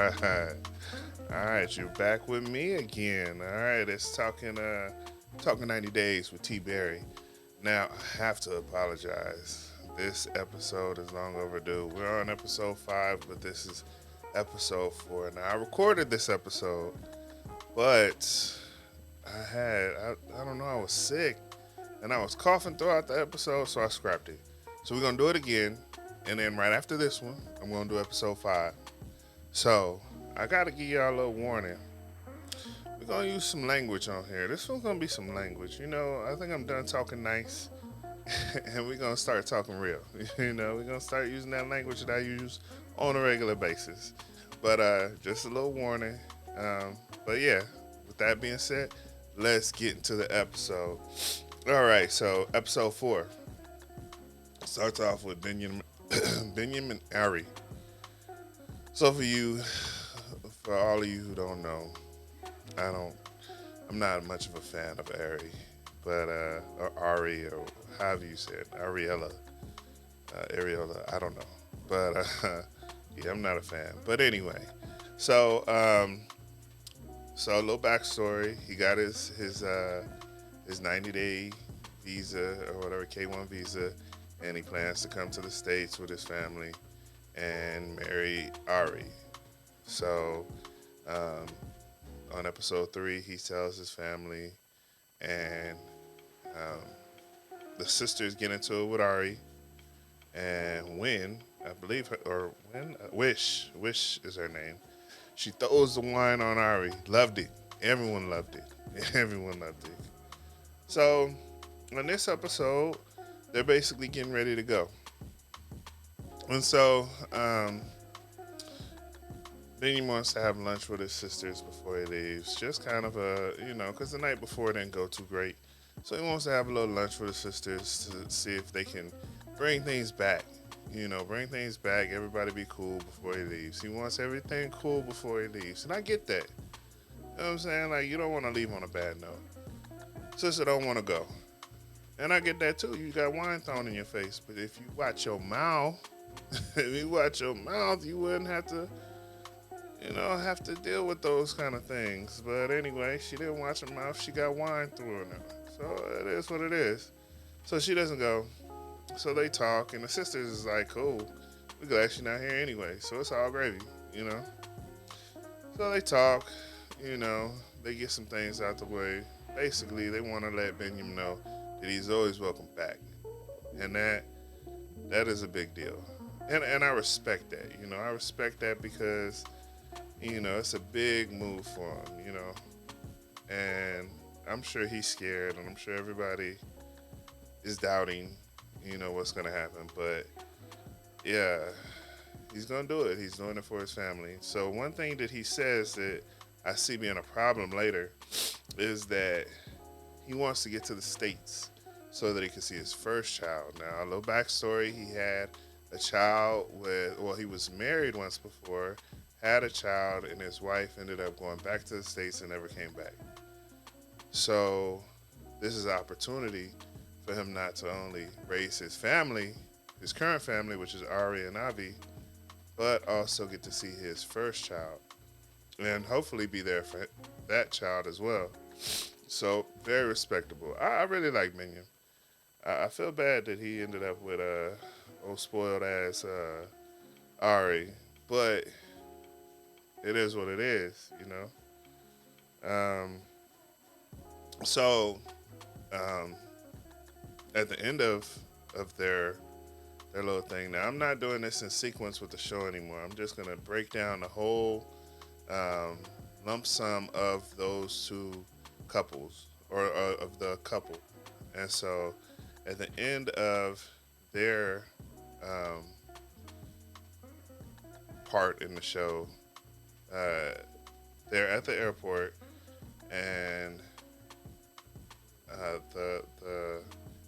All right, you're back with me again. All right, it's talking 90 days with T Berry. Now I have to apologize. This episode is long overdue. We're on episode 5, but this is episode 4. Now I recorded this episode, but I don't know, I was sick and I was coughing throughout the episode, so I scrapped it. So we're gonna do it again, and then right after this one, I'm gonna do episode 5. So I gotta give y'all a little warning. We're gonna use some language on here. This one's gonna be some language. I think I'm done talking nice, and we're gonna start talking real. We're gonna start using that language that I use on a regular basis. But just a little warning. But yeah, with that being said, let's get into the episode. All right, so episode 4 starts off with Bini and Ari. So for all of you who don't know, I don't. I'm not much of a fan of Ari, but or Ari or however you say it, Ariola. I don't know, but yeah, I'm not a fan. But anyway, so so a little backstory. He got his 90-day visa or whatever K1 visa, and he plans to come to the States with his family and marry Ari. So on episode 3, he tells his family, and the sisters get into it with Ari, and Wish is her name. She throws the wine on Ari. Loved it. Everyone loved it. Everyone loved it. So on this episode, they're basically getting ready to go, and so then he wants to have lunch with his sisters before he leaves. Just kind of because the night before didn't go too great. So he wants to have a little lunch with his sisters to see if they can bring things back. Bring things back. Everybody be cool before he leaves. He wants everything cool before he leaves. And I get that. You know what I'm saying? Like, you don't want to leave on a bad note. Sister don't want to go. And I get that too. You got wine thrown in your face. But if you watch your mouth, you wouldn't have to deal with those kind of things. But anyway, she didn't watch her mouth. She got wine through her. So it is what it is. So she doesn't go. So they talk, and the sisters is like, cool. We're glad she's not here anyway. So it's all gravy. So they talk, they get some things out the way. Basically, they want to let Benjamin know that he's always welcome back. And that is a big deal. And I respect that. I respect that because it's a big move for him, and I'm sure he's scared, and I'm sure everybody is doubting, what's going to happen. But yeah, he's going to do it. He's doing it for his family. So one thing that he says that I see being a problem later is that he wants to get to the States so that he can see his first child. Now, a little backstory, he had a child he was married once before, had a child, and his wife ended up going back to the States and never came back. So this is an opportunity for him not to only raise his family, his current family, which is Ari and Avi, but also get to see his first child and hopefully be there for that child as well. So very respectable. I really like Minion. I feel bad that he ended up with old spoiled ass Ari, but it is what it is. So at the end of their little thing, now I'm not doing this in sequence with the show anymore. I'm just gonna break down the whole lump sum of those two couples or of the couple, and so at the end of their part in the show, they're at the airport, and the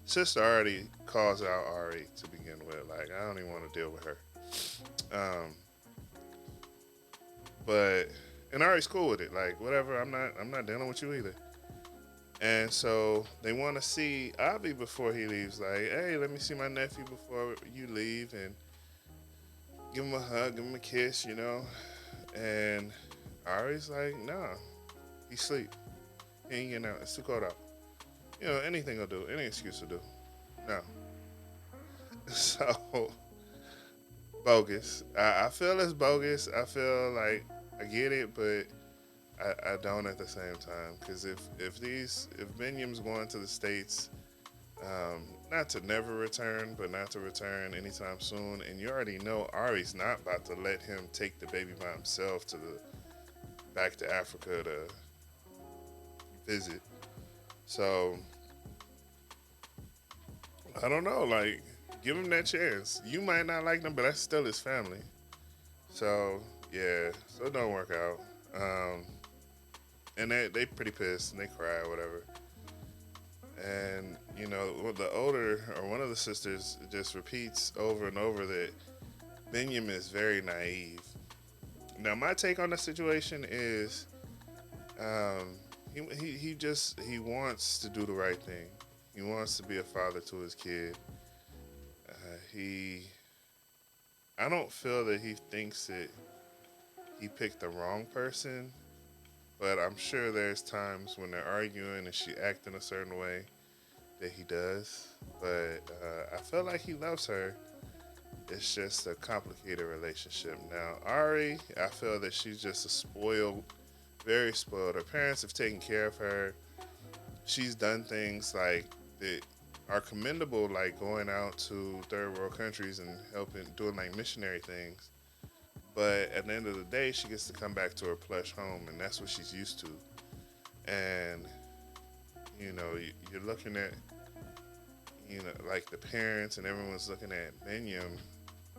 sister already calls out Ari to begin with. Like, I don't even want to deal with her. But and Ari's cool with it. Like, whatever. I'm not dealing with you either. And so they want to see Avi before he leaves. Like, hey, let me see my nephew before you leave, and give him a hug, give him a kiss, And Ari's like, nah, he sleep. He ain't getting out. It's too cold out. Anything will do. Any excuse will do. No. So bogus. I feel it's bogus. I feel like I get it, but I don't at the same time. Because if Binyam's going to the States, not to never return, but not to return anytime soon, and you already know Ari's not about to let him take the baby by himself back to Africa to visit. So I don't know, like, give him that chance. You might not like them, but that's still his family. So yeah, so it don't work out. And they pretty pissed and they cry or whatever. And the older or one of the sisters just repeats over and over that Benjamin is very naive. Now my take on the situation is, he wants to do the right thing. He wants to be a father to his kid. I don't feel that he thinks that he picked the wrong person, but I'm sure there's times when they're arguing and she acting a certain way that he does. But I feel like he loves her. It's just a complicated relationship. Now, Ari, I feel that she's just very spoiled. Her parents have taken care of her. She's done things like that are commendable, like going out to third world countries and doing like missionary things. But at the end of the day, she gets to come back to her plush home, and that's what she's used to. And you're looking at like the parents and everyone's looking at Benyam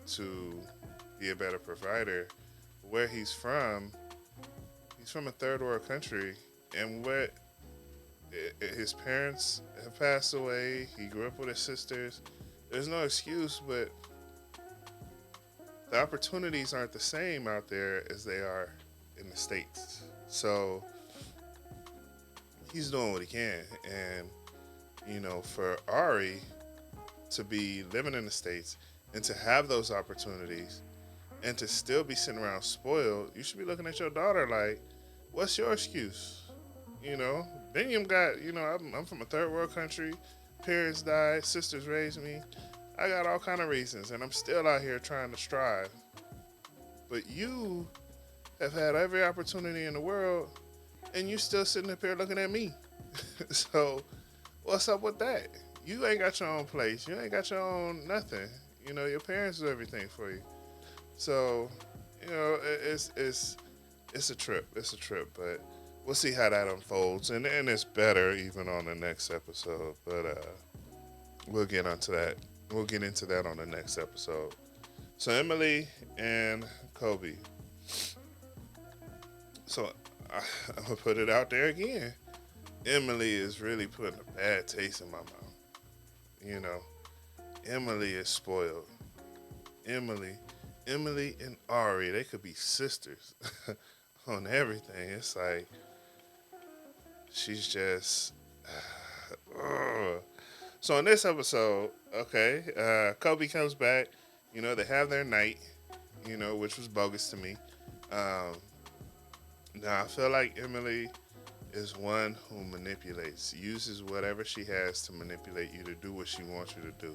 to be a better provider. Where he's from a third world country, and his parents have passed away. He grew up with his sisters. There's no excuse, but the opportunities aren't the same out there as they are in the States. So he's doing what he can. And, for Ari to be living in the States and to have those opportunities and to still be sitting around spoiled, you should be looking at your daughter like, what's your excuse? Benyam got, I'm from a third world country. Parents died, sisters raised me. I got all kind of reasons, and I'm still out here trying to strive. But you have had every opportunity in the world, and you still sitting up here looking at me. So, what's up with that? You ain't got your own place. You ain't got your own nothing. Your parents do everything for you. So, it's a trip. It's a trip, but we'll see how that unfolds, and it's better even on the next episode. But we'll get into that. We'll get into that on the next episode. So Emily and Kobe. So I'm gonna put it out there again. Emily is really putting a bad taste in my mouth. Emily is spoiled. Emily and Ari, they could be sisters on everything. It's like she's just. So in this episode, Kobe comes back. They have their night. Which was bogus to me. Now I feel like Emily is one who uses whatever she has to manipulate you to do what she wants you to do.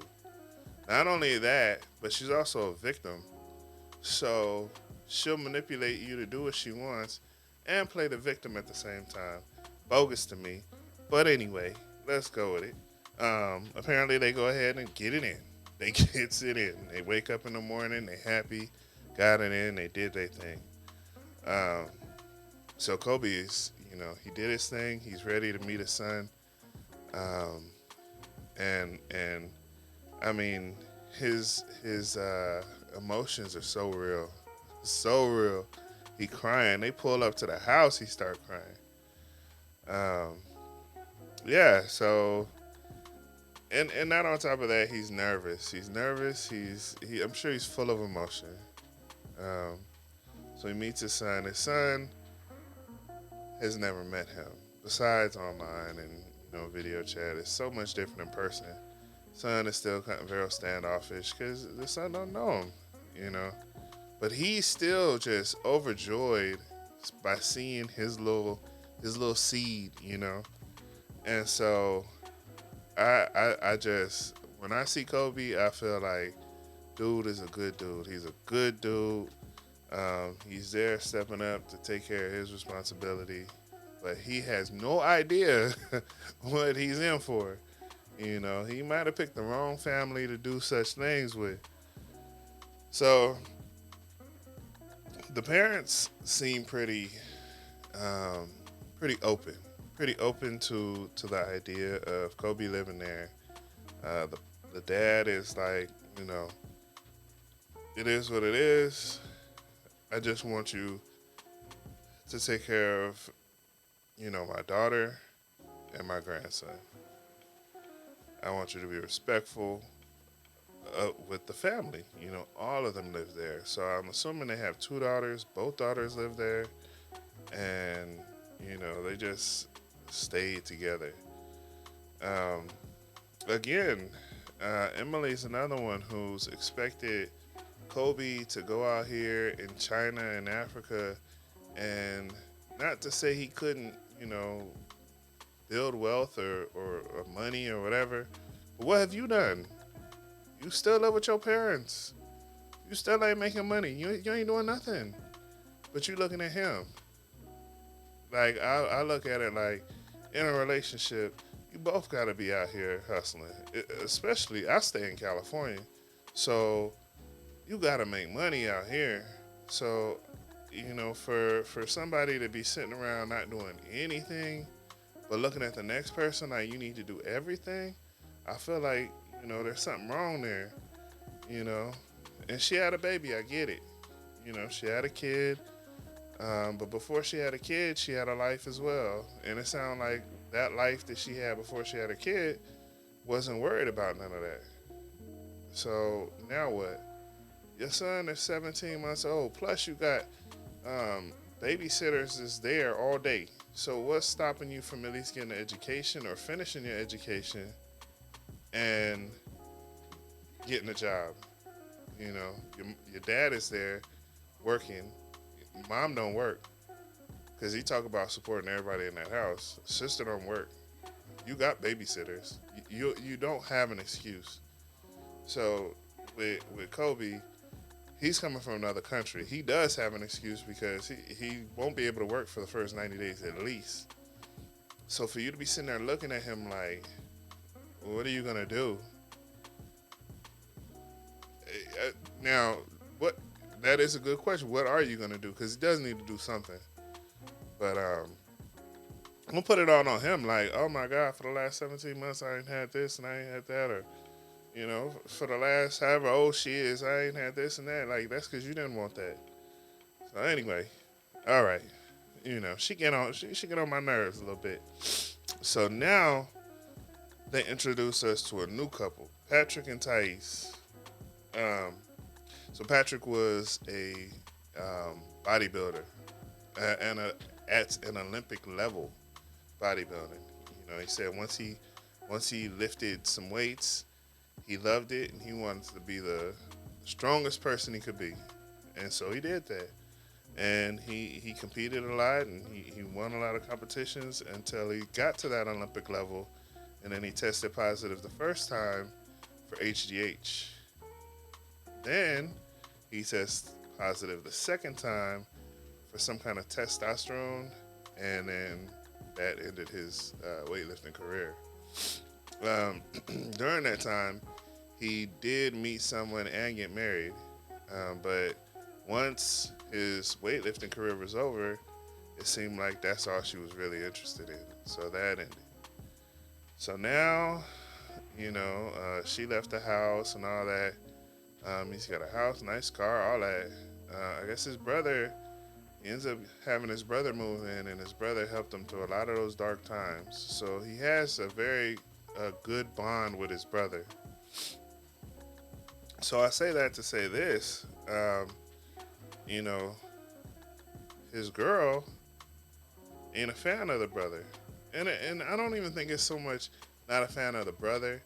Not only that, but she's also a victim. So she'll manipulate you to do what she wants and play the victim at the same time. Bogus to me. But anyway, let's go with it. Apparently they go ahead and get it in. They gets it in. They wake up in the morning, they happy, got it in, they did their thing. So Kobe is, he did his thing. He's ready to meet his son. And I mean, his emotions are so real. So real. He crying. They pull up to the house, he start crying. So and not on top of that, he's nervous. I'm sure he's full of emotion. So he meets his son. His son has never met him. Besides online and video chat, it's so much different in person. Son is still kind of very standoffish because the son don't know him, but he's still just overjoyed by seeing his little seed, And so I just when I see Kobe, I feel like dude is a good dude. He's a good dude. He's there stepping up to take care of his responsibility, but he has no idea what he's in for. He might have picked the wrong family to do such things with. So the parents seem um, pretty open to the idea of Kobe living there. The dad is like, you know, it is what it is. I just want you to take care of, my daughter and my grandson. I want you to be respectful with the family. All of them live there. So I'm assuming they have two daughters. Both daughters live there. And, they just stayed together. Um, again, Emily's another one who's expected Kobe to go out here in China and Africa, and not to say he couldn't, build wealth or money or whatever, but what have you done? You still live with your parents. You still ain't making money. You ain't doing nothing. But you looking at him. Like, I look at it like, in a relationship, you both got to be out here hustling. Especially, I stay in California, so you got to make money out here. So, for somebody to be sitting around not doing anything, but looking at the next person like you need to do everything, I feel like, there's something wrong there, And she had a baby, I get it. She had a kid. But before she had a kid, she had a life as well. And it sounded like that life that she had before she had a kid wasn't worried about none of that. So now what? Your son is 17 months old. Plus you got babysitters is there all day. So what's stopping you from at least getting an education or finishing your education and getting a job? Your dad is there working. Mom don't work because he talk about supporting everybody in that house. Sister don't work. You got babysitters. You don't have an excuse. So with Kobe, he's coming from another country. He does have an excuse because he won't be able to work for the first 90 days at least. So for you to be sitting there looking at him like, what are you gonna do? Now, what? That is a good question. What are you gonna do? Because he does need to do something. But I'm gonna put it all on him. Like, oh my God, for the last 17 months I ain't had this and I ain't had that, or for the last however old she is, I ain't had this and that. Like, that's because you didn't want that. So anyway, all right. She get on my nerves a little bit. So now they introduce us to a new couple, Patrick and Thais. So Patrick was a bodybuilder and at an Olympic level bodybuilding. He said once he lifted some weights, he loved it and he wanted to be the strongest person he could be, and so he did that. And he competed a lot and he won a lot of competitions until he got to that Olympic level, and then he tested positive the first time for HGH. Then he tested positive the second time for some kind of testosterone, and then that ended his weightlifting career. During that time, he did meet someone and get married, but once his weightlifting career was over, it seemed like that's all she was really interested in. So that ended. So now, she left the house and all that. He's got a house, nice car, all that. I guess his brother, he ends up having his brother move in, and his brother helped him through a lot of those dark times. So he has a very good bond with his brother. So I say that to say this, his girl ain't a fan of the brother. And I don't even think it's so much not a fan of the brother,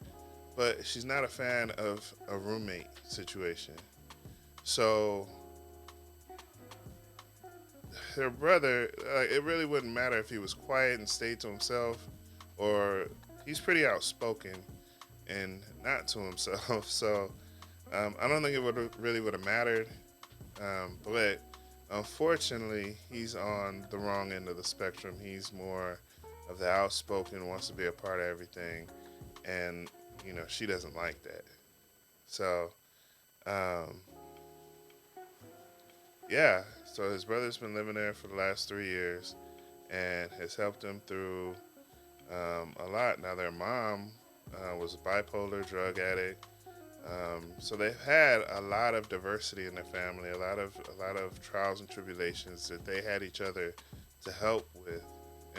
but she's not a fan of a roommate situation. So her brother, it really wouldn't matter if he was quiet and stayed to himself, or he's pretty outspoken and not to himself. So I don't think it would have mattered. But unfortunately, he's on the wrong end of the spectrum. He's more of the outspoken, wants to be a part of everything, and she doesn't like that. So um, yeah, so his brother's been living there for the last 3 years and has helped him through a lot. Now their mom was a bipolar drug addict. So they've had a lot of diversity in their family, a lot of trials and tribulations that they had each other to help with.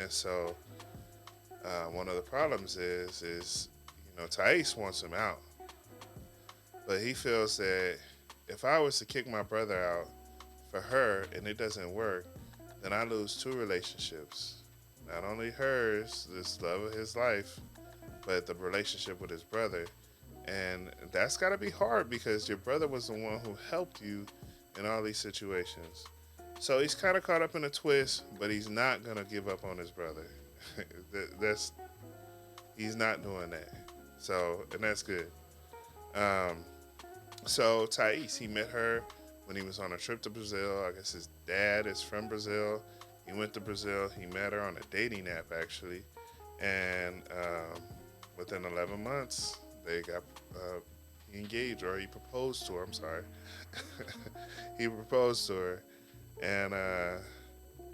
And so one of the problems is Thais wants him out, but he feels that if I was to kick my brother out for her and it doesn't work, then I lose two relationships. Not only hers, this love of his life, but the relationship with his brother. And that's got to be hard because your brother was the one who helped you in all these situations. So he's kind of caught up in a twist, but he's not going to give up on his brother. He's not doing that. So, and that's good. So Thais, he met her when he was on a trip to Brazil. I guess his dad is from Brazil. He went to Brazil. He met her on a dating app, actually. And within 11 months, they got engaged, or he proposed to her. I'm sorry. He proposed to her. And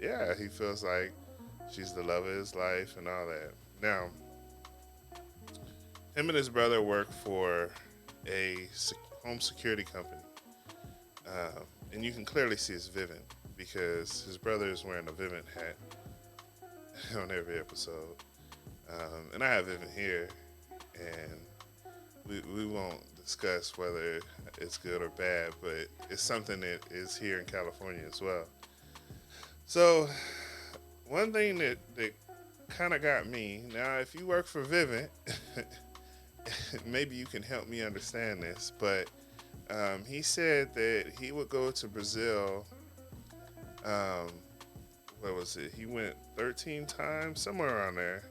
yeah, he feels like she's the love of his life and all that. Now, him and his brother work for a home security company. And you can clearly see it's Vivint because his brother is wearing a Vivint hat on every episode. And I have Vivint here, and we won't discuss whether it's good or bad, but it's something that is here in California as well. So one thing that kind of got me, now if you work for Vivint, maybe you can help me understand this, but he said that he would go to Brazil. What was it? He went 13 times, somewhere around there,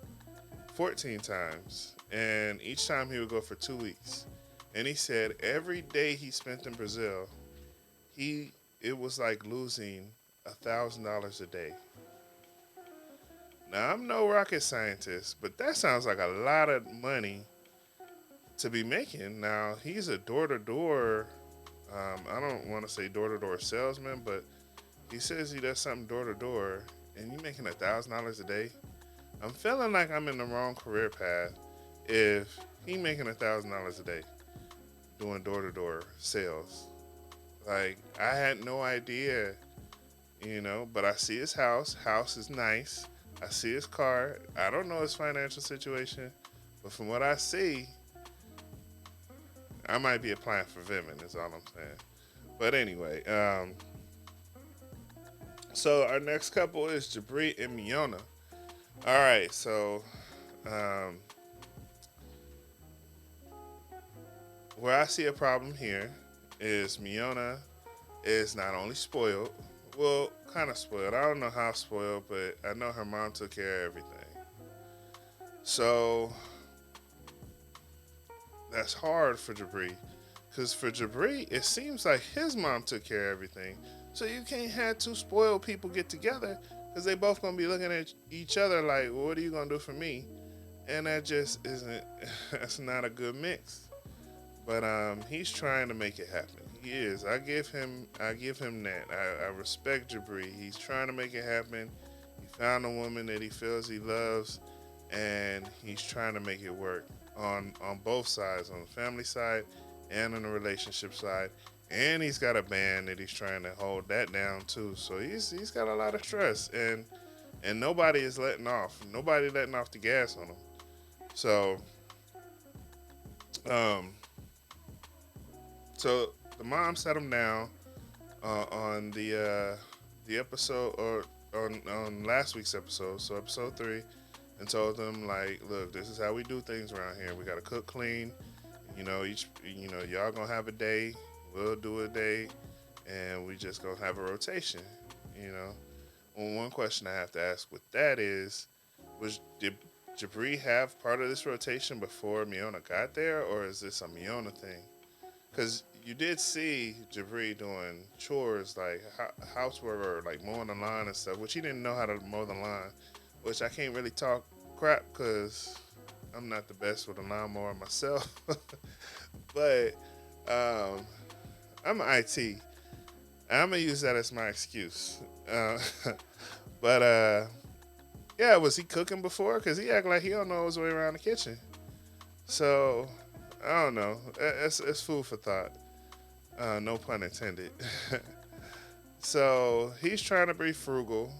14 times, and each time he would go for 2 weeks. And he said every day he spent in Brazil, it was like losing $1,000 a day. Now I'm no rocket scientist, but that sounds like a lot of money to be making. Now he's a door-to-door, I don't want to say door-to-door salesman, but he says he does something door-to-door, and you making $1,000 a day. I'm feeling like I'm in the wrong career path if he making $1,000 a day doing door-to-door sales. Like, I had no idea, but I see his house. House is nice. I see his car. I don't know his financial situation, but from what I see, I might be applying for Vivint, is all I'm saying. But anyway, so our next couple is Jibri and Miona. All right, so where I see a problem here is Miona is not only spoiled, well, kind of spoiled. I don't know how spoiled, but I know her mom took care of everything. So that's hard for Jibri, because for Jibri, it seems like his mom took care of everything. So you can't have two spoiled people get together, because they both gonna be looking at each other like, well, what are you gonna do for me? And that just isn't. That's not a good mix. But he's trying to make it happen. He is. I give him that. I respect Jibri. He's trying to make it happen. He found a woman that he feels he loves, and he's trying to make it work on both sides, on the family side and on the relationship side. And he's got a band that he's trying to hold that down too. So he's got a lot of stress, and nobody is letting off. Nobody letting off the gas on him. So so the mom sat him down on the episode, or on last week's episode, so episode 3, and told them, like, look, this is how we do things around here. We gotta cook clean. Y'all gonna have a day. We'll do a day, and we just gonna have a rotation. Well, one question I have to ask with that is, did Jabri have part of this rotation before Miona got there, or is this a Miona thing? Because you did see Jabri doing chores like housework or like mowing the lawn and stuff, which he didn't know how to mow the lawn, which I can't really talk crap because I'm not the best with a lawnmower myself. But um, I'm IT. I'm gonna use that as my excuse. Uh, but yeah, was he cooking before? Cause he act like he don't know his way around the kitchen. So I don't know. It's food for thought. No pun intended. So he's trying to be frugal,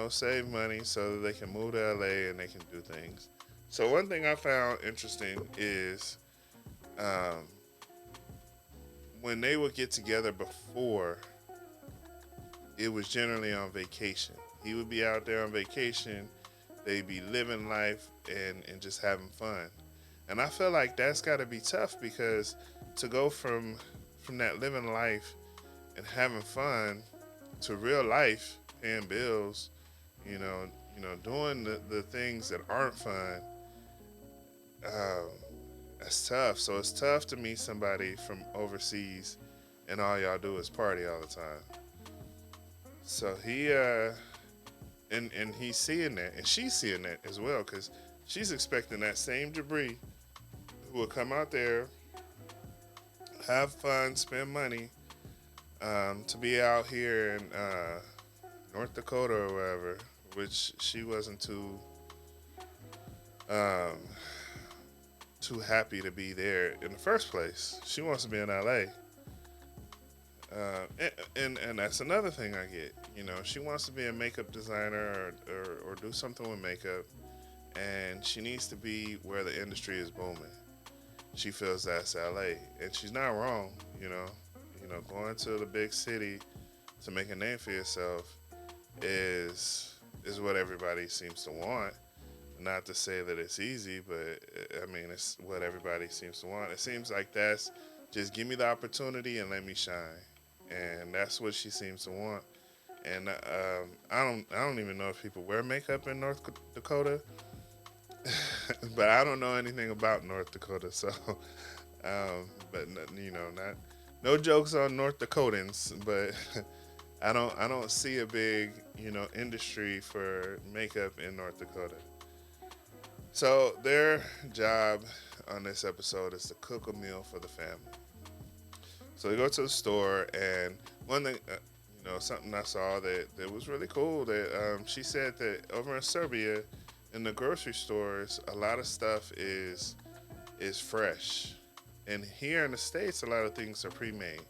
save money so that they can move to LA and they can do things. So one thing I found interesting is um, when they would get together before, it was generally on vacation. He would be out there on vacation. They'd be living life and just having fun. And I feel like that's got to be tough because to go from that living life and having fun to real life, paying bills, doing the things that aren't fun, um, that's tough. So it's tough to meet somebody from overseas and all y'all do is party all the time. So he and he's seeing that, and she's seeing that as well, because she's expecting that same Jabri who will come out there, have fun, spend money, to be out here in North Dakota or wherever, which she wasn't um, too happy to be there in the first place. She wants to be in LA. And that's another thing I get. She wants to be a makeup designer or do something with makeup, and she needs to be where the industry is booming. She feels that's LA, and she's not wrong. Going to the big city to make a name for yourself is what everybody seems to want. Not to say that it's easy, but I mean it's what everybody seems to want. It seems like that's just give me the opportunity and let me shine, and that's what she seems to want. And I don't even know if people wear makeup in North Dakota, but I don't know anything about North Dakota, so but not no jokes on North Dakotans, but I don't see a big industry for makeup in North Dakota. So their job on this episode is to cook a meal for the family. So they go to the store, and one thing, something I saw that was really cool. That she said that over in Serbia, in the grocery stores, a lot of stuff is fresh, and here in the States, a lot of things are pre-made.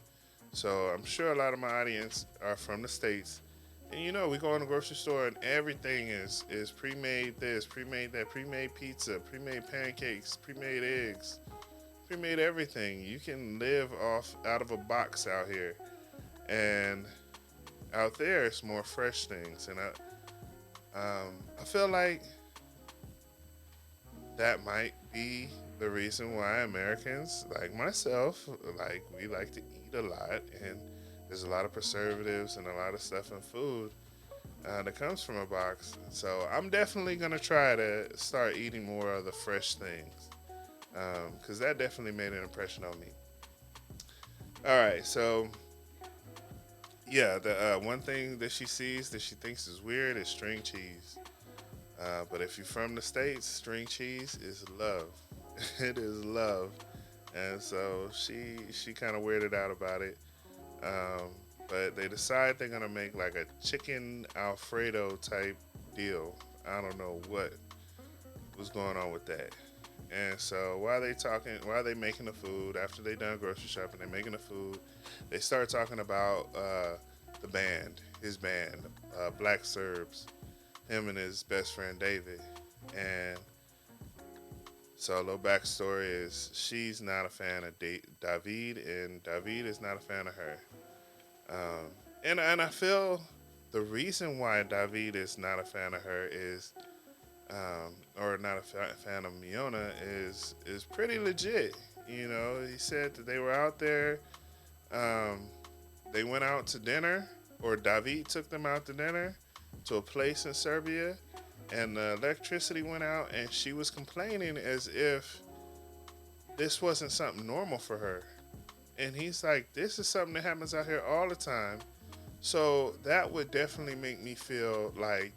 So I'm sure a lot of my audience are from the States. And we go in the grocery store and everything is pre-made this, pre-made that, pre-made pizza, pre-made pancakes, pre-made eggs, pre-made everything. You can live off out of a box out here. And out there it's more fresh things. And I feel like that might be the reason why Americans, like myself, we like to eat a lot, and there's a lot of preservatives and a lot of stuff in food that comes from a box. So I'm definitely gonna try to start eating more of the fresh things, because that definitely made an impression on me. All right, so yeah, the one thing that she sees that she thinks is weird is string cheese. But if you're from the States, string cheese is love. It is love. And so she kind of weirded out about it. Um, but they decide they're going to make like a chicken Alfredo type deal. I don't know what was going on with that. And so while they making the food, after they done grocery shopping, they making the food, they start talking about the band, his band, Black Serbs, him and his best friend David. And so a little backstory is she's not a fan of David, and David is not a fan of her. And I feel the reason why David is not a fan of her is, or not a fan of Miona is pretty legit. He said that they were out there. They went out to dinner, or David took them out to dinner, to a place in Serbia, and the electricity went out, and she was complaining as if this wasn't something normal for her. And he's like, this is something that happens out here all the time. So that would definitely make me feel like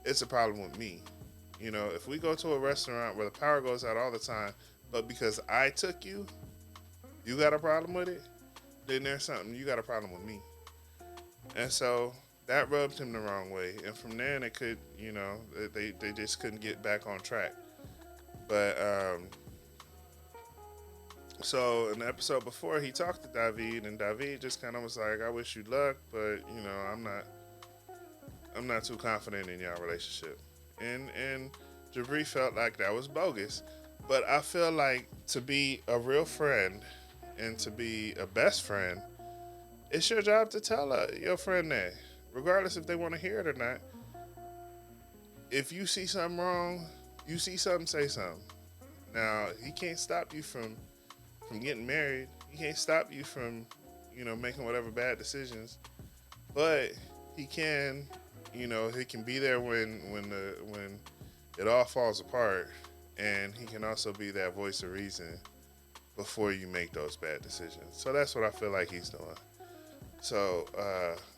it's a problem with me. You know, if we go to a restaurant where the power goes out all the time, but because I took you, you got a problem with it, then there's something, you got a problem with me. And so that rubbed him the wrong way. And from there, it could, they just couldn't get back on track. But, so in the episode before, he talked to David, and David just kind of was like, "I wish you luck, but I'm not too confident in your relationship." And Jabri felt like that was bogus. But I feel like to be a real friend and to be a best friend, it's your job to tell your friend that, regardless if they want to hear it or not. If you see something wrong, you see something, say something. Now he can't stop you from getting married. He can't stop you from, making whatever bad decisions. But he can, he can be there when it all falls apart, and he can also be that voice of reason before you make those bad decisions. So that's what I feel like he's doing. So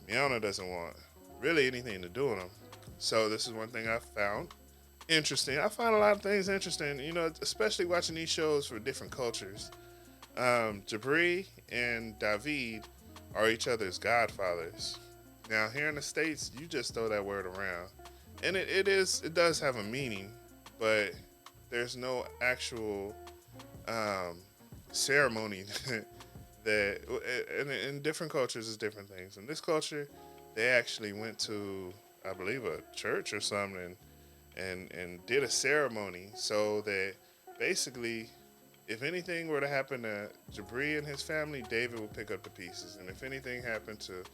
Miona doesn't want really anything to do with him. So this is one thing I found interesting. I find a lot of things interesting, especially watching these shows for different cultures. Jabri and David are each other's godfathers. Now here in the States, you just throw that word around, and it does have a meaning, but there's no actual ceremony that in different cultures is different things. In this culture, they actually went to, I believe, a church or something, and did a ceremony so that basically, if anything were to happen to Jabri and his family, David would pick up the pieces. And if anything happened to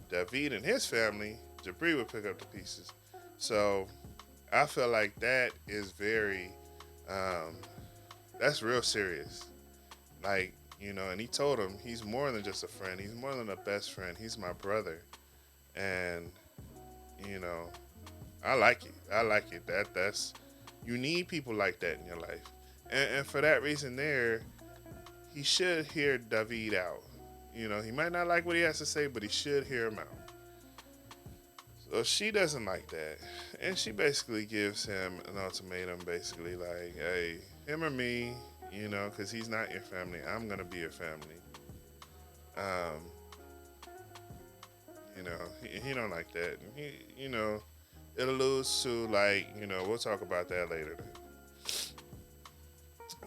David and his family, Jabri would pick up the pieces. So I feel like that is very, that's real serious. Like, and he told him he's more than just a friend. He's more than a best friend. He's my brother. And, I like it. I like it. That's, you need people like that in your life. And for that reason there, he should hear David out. He might not like what he has to say, but he should hear him out. So she doesn't like that. And she basically gives him an ultimatum, basically like, hey, him or me, because he's not your family. I'm going to be your family. He don't like that. It alludes to, like, we'll talk about that later.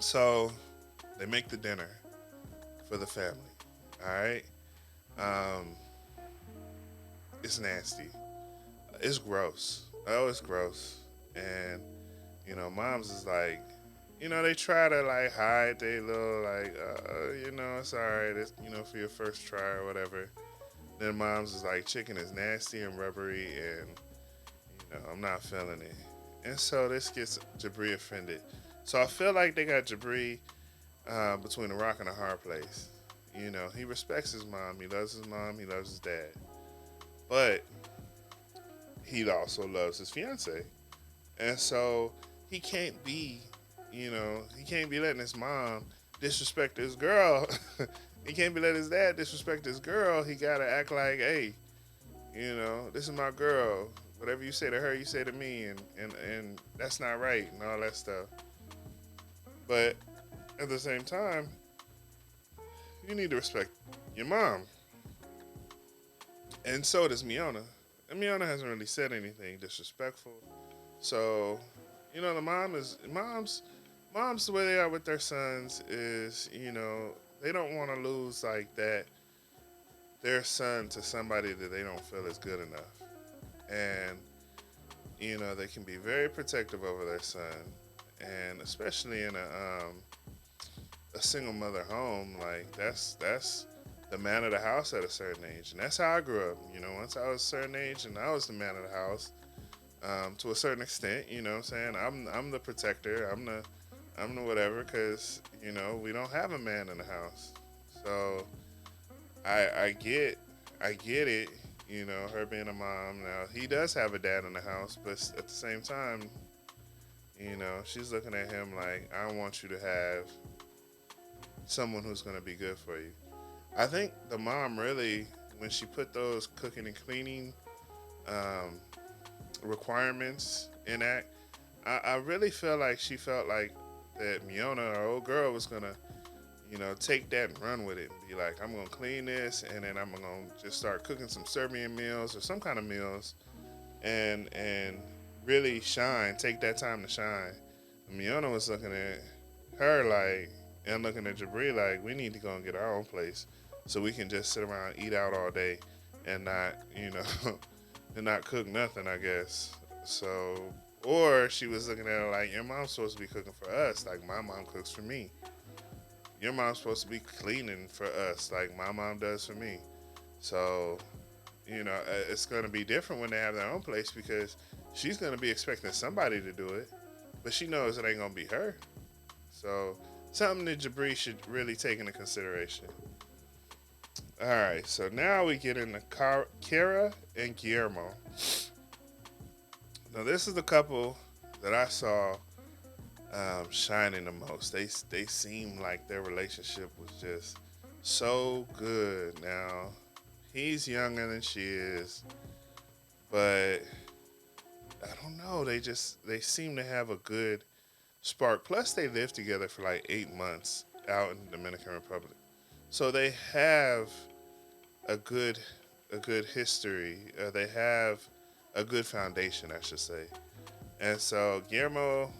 So they make the dinner for the family. All right. It's nasty. It's gross. Oh, it's gross. And moms is like, they try to like hide they little like, it's all right. It's for your first try or whatever. Then moms is like, chicken is nasty and rubbery, and I'm not feeling it. And so this gets Jabri offended. So I feel like they got Jabri between a rock and a hard place. He respects his mom. He loves his mom. He loves his dad. But he also loves his fiance. And so he can't be, he can't be letting his mom disrespect his girl. He can't be letting his dad disrespect his girl. He got to act like, hey, this is my girl. Whatever you say to her, you say to me. And that's not right and all that stuff. But at the same time, you need to respect your mom. And so does Miona. And Miona hasn't really said anything disrespectful. So, the moms, the way they are with their sons is, they don't want to lose like that, their son to somebody that they don't feel is good enough. And, they can be very protective over their son. And especially in a single mother home, like that's the man of the house at a certain age. And that's how I grew up. Once I was a certain age and I was the man of the house, to a certain extent, what I'm saying? I'm the protector. I'm the whatever, because, we don't have a man in the house. So I get it, her being a mom. Now, he does have a dad in the house, but at the same time, she's looking at him like, I want you to have someone who's going to be good for you. I think the mom really, when she put those cooking and cleaning um, requirements in act, I really feel like she felt like that Miona, our old girl, was going to, take that and run with it and be like, I'm going to clean this, and then I'm going to just start cooking some Serbian meals or some kind of meals and really shine, take that time to shine. And Miona was looking at her like, and looking at Jibri like, we need to go and get our own place so we can just sit around, eat out all day, and not, and not cook nothing, I guess. So, or she was looking at her like, your mom's supposed to be cooking for us, like my mom cooks for me. Your mom's supposed to be cleaning for us, like my mom does for me. So, it's going to be different when they have their own place because she's going to be expecting somebody to do it, but she knows it ain't going to be her. So, something that Jibri should really take into consideration. All right, so now we get into Kara and Guillermo. Now, this is the couple that I saw shining the most. They seemed like their relationship was just so good. Now, he's younger than she is, but I don't know. They seem to have a good spark. Plus, they lived together for like 8 months out in the Dominican Republic, so they have a good history. They have a good foundation, I should say. And so Guillermo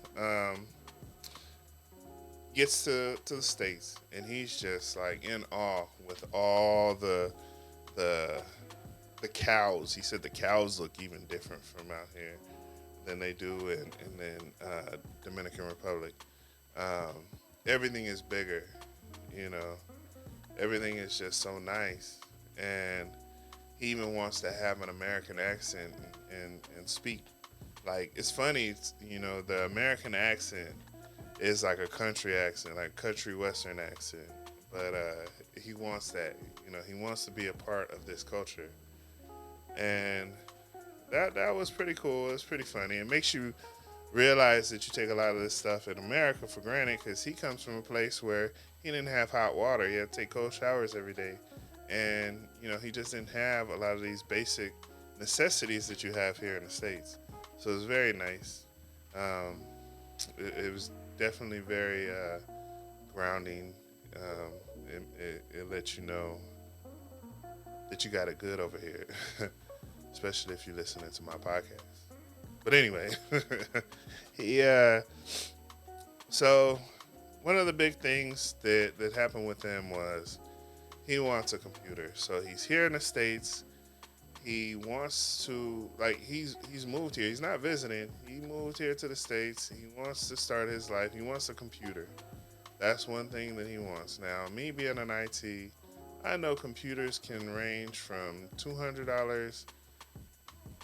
gets to the States, and he's just like in awe with all the cows. He said the cows look even different from out here than they do in Dominican Republic. Everything is bigger, everything is just so nice, and he even wants to have an American accent and speak. Like, it's funny, the American accent is like a country accent, like country western accent. But he wants that, he wants to be a part of this culture. And that was pretty cool. It's pretty funny. It makes you realize that you take a lot of this stuff in America for granted because he comes from a place where he didn't have hot water. He had to take cold showers every day. And, he just didn't have a lot of these basic necessities that you have here in the States. So it was very nice. It was definitely very grounding. It lets you know that you got it good over here, especially if you're listening to my podcast. But anyway, so one of the big things that happened with him was he wants a computer. So he's here in the States. He wants to, he's moved here. He's not visiting. He moved here to the States. He wants to start his life. He wants a computer. That's one thing that he wants. Now, me being an IT, I know computers can range from $200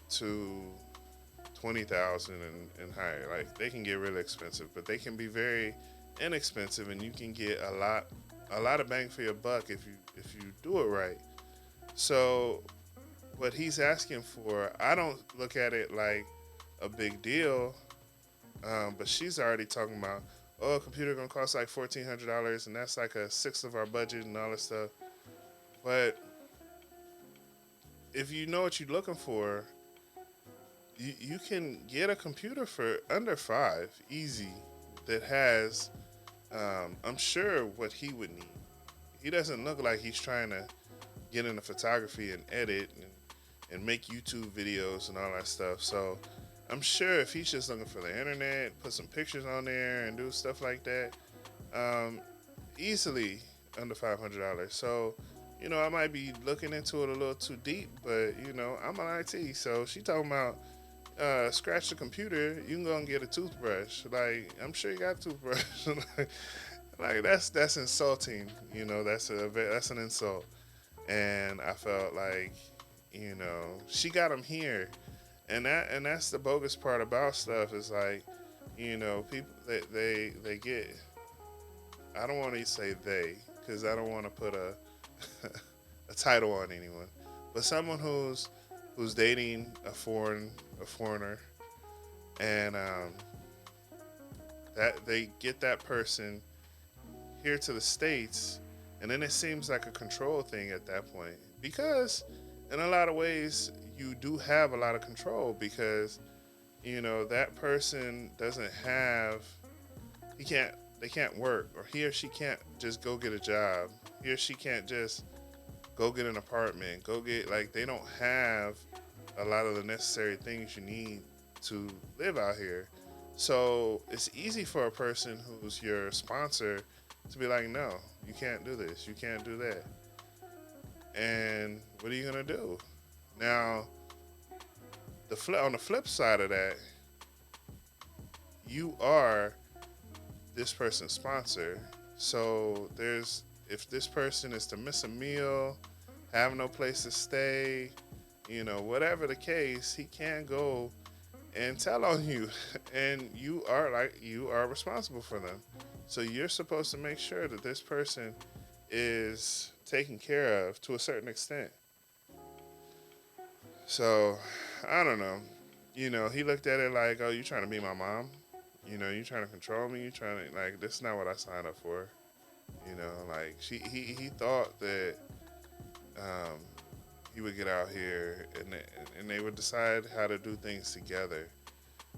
to $20,000 and higher. Like, they can get really expensive, but they can be very inexpensive, and you can get a lot of bang for your buck if you do it right. So what he's asking for, I don't look at it like a big deal, but she's already talking about, a computer gonna cost like $1,400, and that's like a sixth of our budget and all this stuff. But if you know what you're looking for, you can get a computer for under $5 easy that has, I'm sure, what he would need. He doesn't look like he's trying to get into photography and edit and make YouTube videos and all that stuff. So I'm sure if he's just looking for the internet, put some pictures on there and do stuff like that, easily under $500. So, I might be looking into it a little too deep, but, I'm an IT. So she talking about scratch the computer, you can go and get a toothbrush. Like, I'm sure you got a toothbrush. like that's insulting. That's an insult. And I felt like, she got him here, and that's the bogus part about stuff is like, people they get. I don't want to say they, because I don't want to put a title on anyone, but someone who's who's dating a foreigner, and that they get that person here to the States, and then it seems like a control thing at that point. Because in a lot of ways, you do have a lot of control because, that person doesn't have, they can't work, or he or she can't just go get a job. He or she can't just go get an apartment, like, they don't have a lot of the necessary things you need to live out here. So it's easy for a person who's your sponsor to be like, no, you can't do this, you can't do that. And what are you gonna do? Now, on the flip side of that, you are this person's sponsor. So if this person is to miss a meal, have no place to stay, whatever the case, he can go and tell on you, and you are responsible for them. So you're supposed to make sure that this person is taken care of to a certain extent. So I don't know. He looked at it like, oh, you trying to be my mom? You trying to control me? You trying to, like, this is not what I signed up for. Like, he thought that he would get out here and they would decide how to do things together.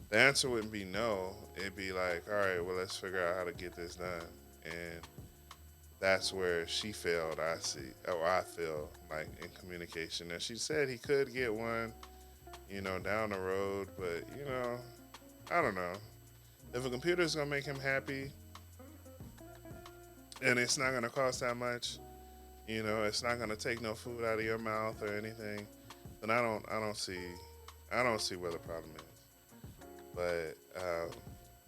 The answer wouldn't be no. It'd be like, all right, well, let's figure out how to get this done. And that's where she failed, I feel, like, in communication. And she said he could get one, down the road, but, I don't know. If a computer is going to make him happy and it's not going to cost that much, it's not going to take no food out of your mouth or anything, then I don't see where the problem is. But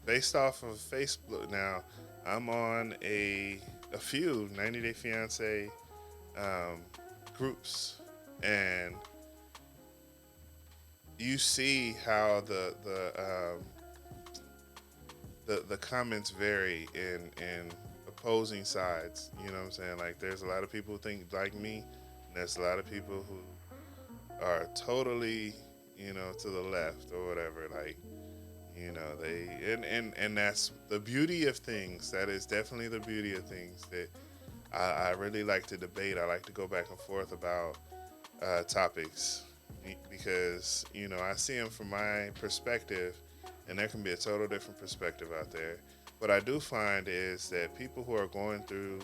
based off of Facebook now, I'm on a few 90 Day Fiance groups, and you see how the comments vary in opposing sides. You know what I'm saying? Like, there's a lot of people who think like me, and there's a lot of people who are totally, to the left or whatever. Like, and that's the beauty of things. That is definitely the beauty of things that I really like to debate. I like to go back and forth about topics because, I see them from my perspective, and there can be a total different perspective out there. What I do find is that people who are going through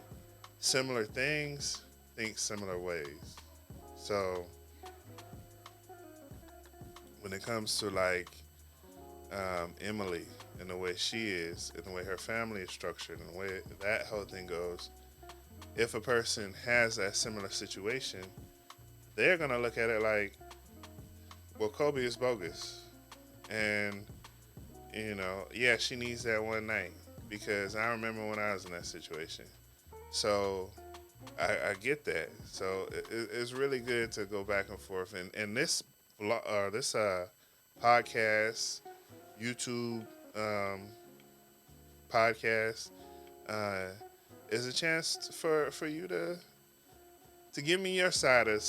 similar things think similar ways. So when it comes to, like, Emily and the way she is and the way her family is structured and the way that whole thing goes, if a person has that similar situation, they're going to look at it like, well, Kobe is bogus. And, yeah, she needs that one night because I remember when I was in that situation. So I get that. So it's really good to go back and forth. And this podcast, YouTube podcast, is a chance for you to give me your side of,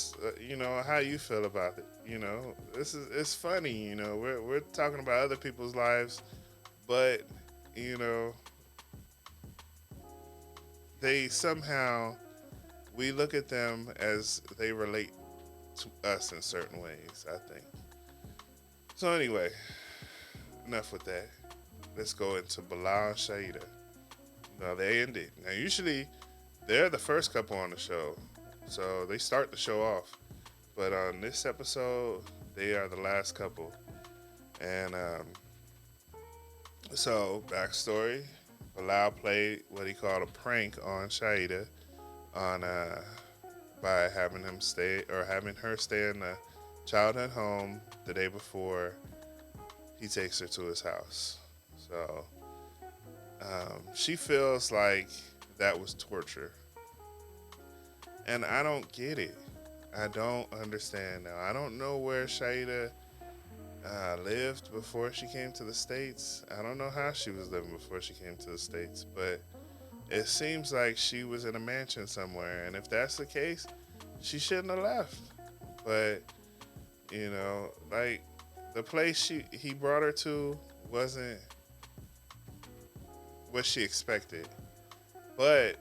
how you feel about it. It's funny. We're talking about other people's lives, but they somehow, we look at them as they relate to us in certain ways, I think. So anyway, enough with that. Let's go into Bilal and Shaida. Now, they ended. Now, usually, they're the first couple on the show, so they start the show off. But on this episode, they are the last couple. And so, backstory, Bilal played what he called a prank on Shaida by having her stay in the childhood home the day before he takes her to his house. So she feels like that was torture. And I don't get it. I don't understand now. I don't know where Shaida lived before she came to the States. I don't know how she was living before she came to the States, but it seems like she was in a mansion somewhere. And if that's the case, she shouldn't have left. But, Like the place he brought her to wasn't what she expected, but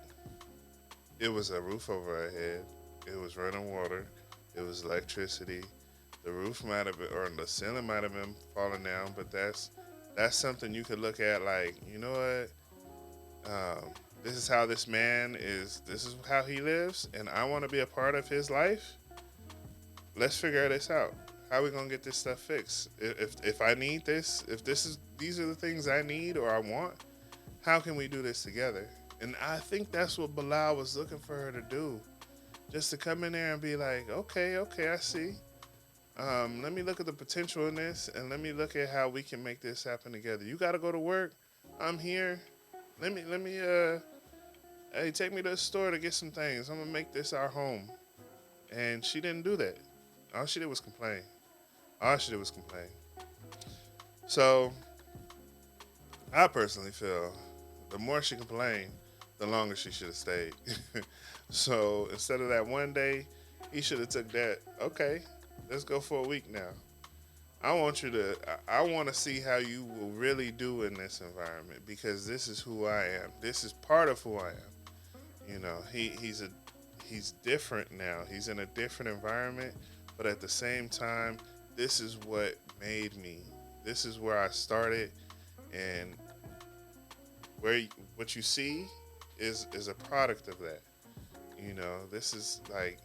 it was a roof over her head. It was running water. It was electricity. The roof might have been, or the ceiling might have been falling down, but that's something you could look at like, you know what? This is how this man is. This is how he lives, and I want to be a part of his life. Let's figure this out. How are we gonna get this stuff fixed? If I need this, if these are the things I need or I want, how can we do this together? And I think that's what Bilal was looking for her to do, just to come in there and be like, okay, I see. Let me look at the potential in this, and let me look at how we can make this happen together. You got to go to work. I'm here. Hey, take me to the store to get some things. I'm gonna make this our home. And she didn't do that. All she did was complain. All she did was complain. So I personally feel the more she complained, the longer she should have stayed. So instead of that one day, he should have took that. Okay, let's go for a week now. I want to see how you will really do in this environment because this is who I am. This is part of who I am. He's different now. He's in a different environment, but at the same time, this is what made me. This is where I started, and what you see is a product of that. This is like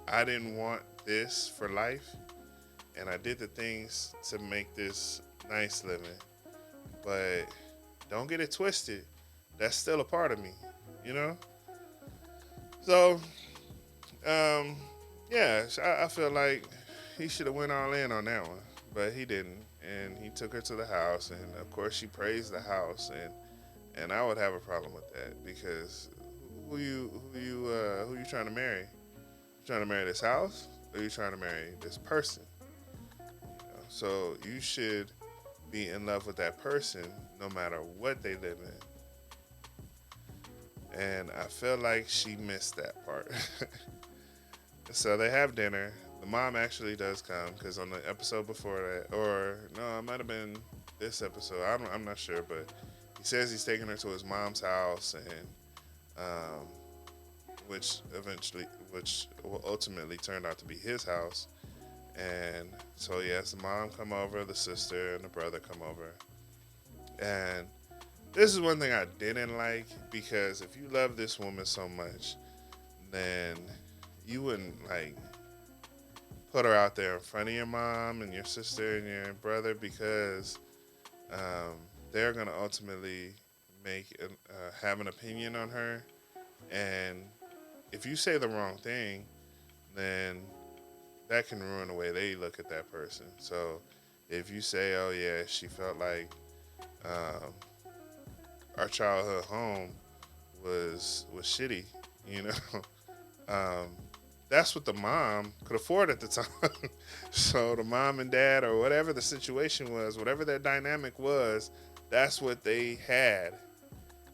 I didn't want this for life, and I did the things to make this nice living. But don't get it twisted. That's still a part of me, you know? So, yeah, I feel like he should have went all in on that one, but he didn't. And he took her to the house, and of course she praised the house, and I would have a problem with that because who you trying to marry? You trying to marry this house, or you trying to marry this person? So you should be in love with that person no matter what they live in. And I feel like she missed that part. So they have dinner. The mom actually does come because on the episode before that, or no, it might have been this episode. I'm not sure, but he says he's taking her to his mom's house, and which will ultimately turn out to be his house. And so yes, the mom come over, the sister and the brother come over, and this is one thing I didn't like because if you love this woman so much, then you wouldn't like put her out there in front of your mom and your sister and your brother because they're gonna ultimately have an opinion on her, and if you say the wrong thing, then that can ruin the way they look at that person. So if you say, "Oh yeah, she felt like our childhood home was shitty," you know, that's what the mom could afford at the time. So the mom and dad, or whatever the situation was, whatever their dynamic was, that's what they had,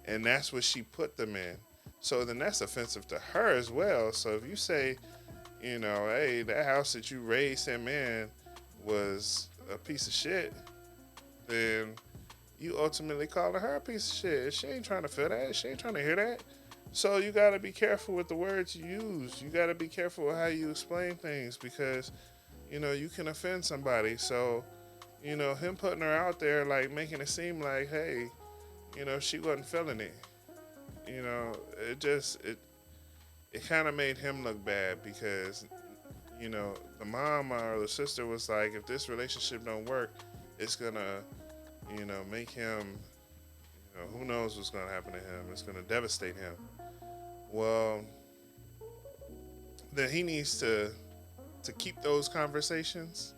and that's what she put them in. So then that's offensive to her as well. So if you say, hey, that house that you raised him in was a piece of shit, then you ultimately calling her a piece of shit. She ain't trying to feel that. She ain't trying to hear that. So you got to be careful with the words you use. You got to be careful with how you explain things because, you can offend somebody. So, him putting her out there, like making it seem like, hey, she wasn't feeling it. It kind of made him look bad because, the mom or the sister was like, if this relationship don't work, it's gonna, make him, who knows what's gonna happen to him. It's gonna devastate him. Well, then he needs to keep those conversations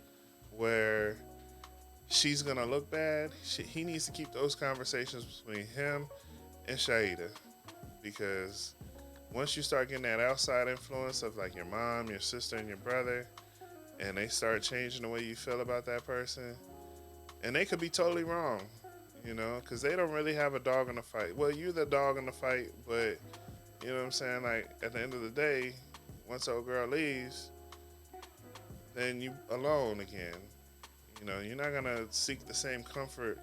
where she's gonna look bad. He needs to keep those conversations between him and Shaida, because once you start getting that outside influence of like your mom, your sister, and your brother, and they start changing the way you feel about that person, and they could be totally wrong, because they don't really have a dog in the fight. Well, you're the dog in the fight, but you know what I'm saying? Like at the end of the day, once old girl leaves, then you alone again. You know, you're not gonna seek the same comfort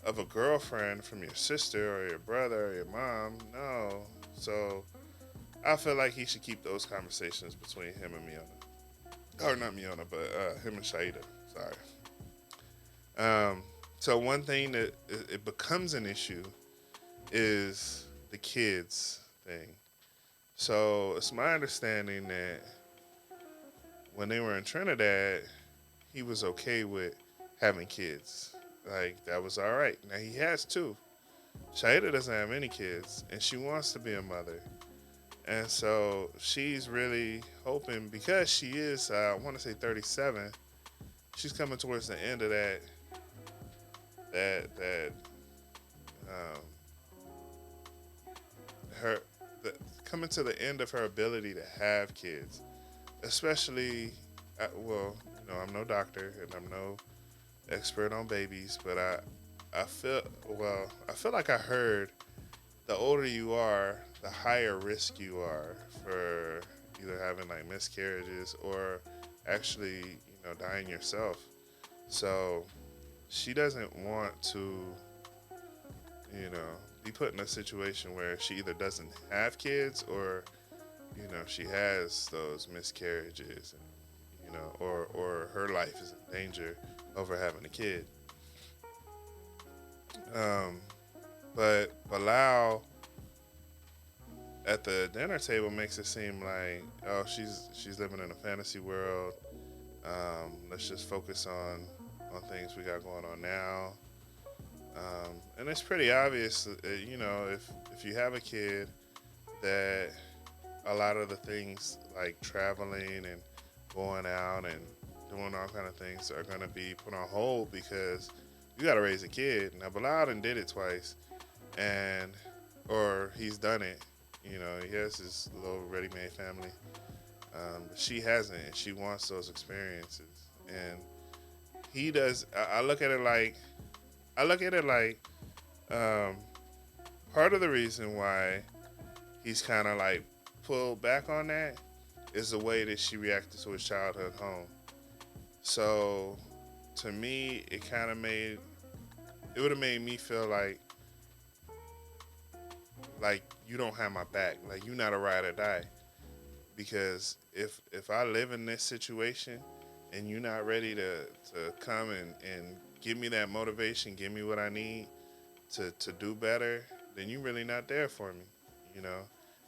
of a girlfriend from your sister or your brother or your mom. No. So I feel like he should keep those conversations between him and Miona. Or not Miona, but him and Shaida. Sorry. So one thing that it becomes an issue is the kids thing. So it's my understanding that when they were in Trinidad, he was okay with having kids. Like that was all right. Now he has two. Shaida doesn't have any kids, and she wants to be a mother. And so she's really hoping because she is, I want to say 37. She's coming towards the end of that um, her coming to the end of her ability to have kids, especially. Well, I'm no doctor and I'm no expert on babies, but I feel like I heard the older you are, the higher risk you are for either having like miscarriages or actually, dying yourself. So she doesn't want to, be put in a situation where she either doesn't have kids or, she has those miscarriages, and, or her life is in danger over having a kid. But Bilal at the dinner table makes it seem like, oh, she's living in a fantasy world. Let's just focus on things we got going on now. And it's pretty obvious, if you have a kid, that a lot of the things like traveling and going out and doing all kind of things are going to be put on hold because you got to raise a kid. Now, Bilal did it twice, or he's done it. He has his little ready-made family. But she hasn't, and she wants those experiences. And he does. I look at it like, part of the reason why he's kind of like pulled back on that is the way that she reacted to his childhood home. So to me, it would have made me feel like you don't have my back, like you're not a ride or die. Because if I live in this situation and you're not ready to come and give me that motivation, give me what I need to do better, then you're really not there for me,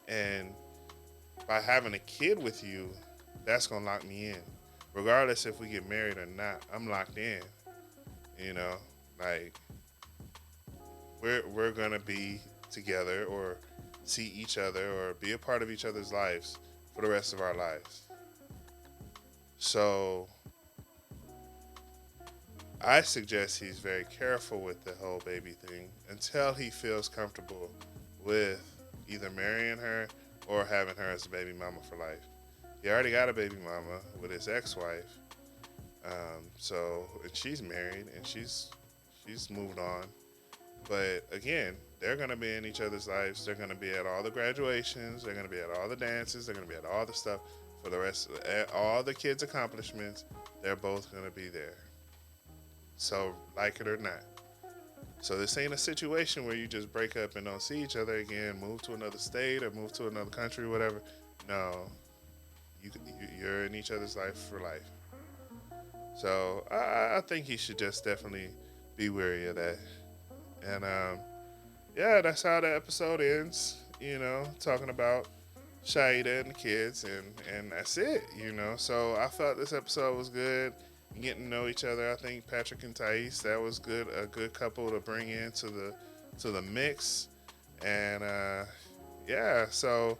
And by having a kid with you, that's gonna lock me in. Regardless if we get married or not, I'm locked in. Like we're gonna be together or see each other or be a part of each other's lives for the rest of our lives. So I suggest he's very careful with the whole baby thing until he feels comfortable with either marrying her or having her as a baby mama for life. He already got a baby mama with his ex-wife, and she's married and she's moved on. But again, they're gonna be in each other's lives. They're gonna be at all the graduations. They're gonna be at all the dances. They're gonna be at all the stuff for the rest of all the kids' accomplishments. They're both gonna be there. So like it or not. So this ain't a situation where you just break up and don't see each other again, move to another state or move to another country, whatever. No, you're in each other's life for life. So I think he should just definitely be wary of that. And yeah, that's how the episode ends. Talking about Shaida and the kids, and that's it. So I felt this episode was good. Getting to know each other. I think Patrick and Thais, that was good. A good couple to bring into the mix. And yeah, so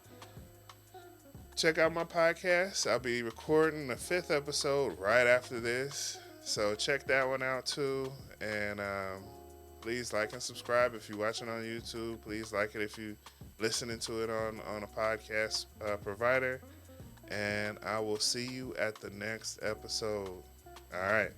check out my podcast. I'll be recording the 5th episode right after this. So check that one out too. And please like and subscribe if you're watching on YouTube. Please like it if you're listening to it on a podcast provider. And I will see you at the next episode. All right.